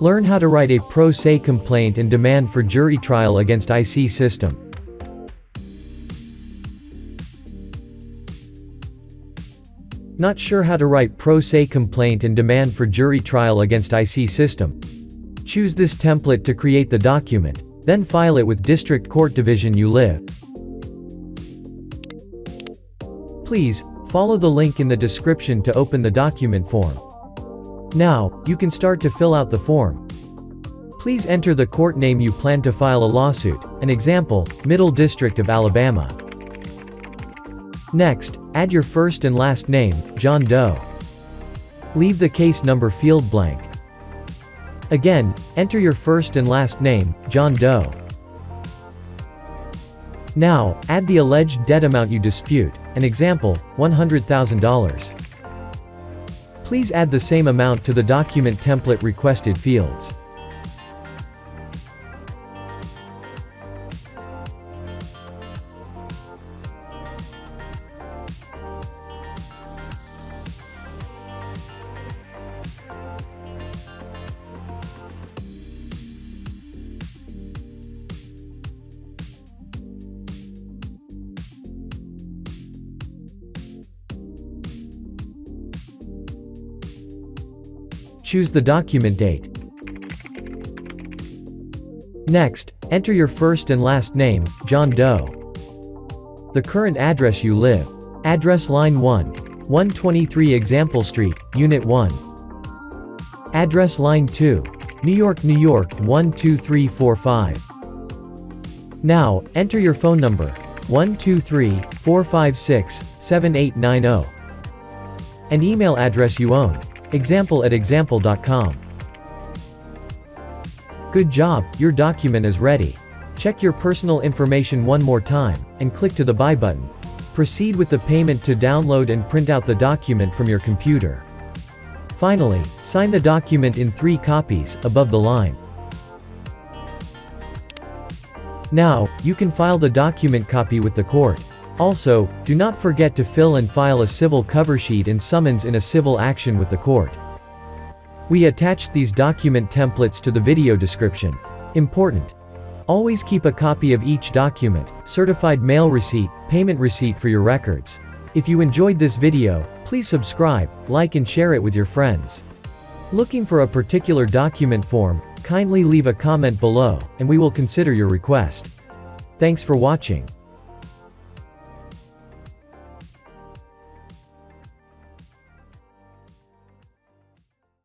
Learn how to write a pro se complaint and demand for jury trial against IC system. Not sure how to write pro se complaint and demand for jury trial against IC system? Choose this template to create the document, then file it with district court division you live. Please, follow the link in the description to open the document form. Now, you can start to fill out the form. Please enter the court name you plan to file a lawsuit, an example, Middle District of Alabama. Next, add your first and last name, John Doe. Leave the case number field blank. Again, enter your first and last name, John Doe. Now, add the alleged debt amount you dispute, an example, $100,000. Please add the same amount to the document template requested fields. Choose the document date. Next, enter your first and last name, John Doe. The current address you live. Address line 1, 123 Example Street, Unit 1. Address line 2, New York, New York 12345. Now, enter your phone number, 123-456-7890. And email address you own. example@example.com. Good job, your document is ready. Check your personal information one more time, and click to the Buy button. Proceed with the payment to download and print out the document from your computer. Finally, sign the document in 3 copies, above the line. Now, you can file the document copy with the court. Also, do not forget to fill and file a civil cover sheet and summons in a civil action with the court. We attached these document templates to the video description. Important. Always keep a copy of each document, certified mail receipt, payment receipt for your records. If you enjoyed this video, please subscribe, like and share it with your friends. Looking for a particular document form? Kindly leave a comment below, and we will consider your request. Thanks for watching.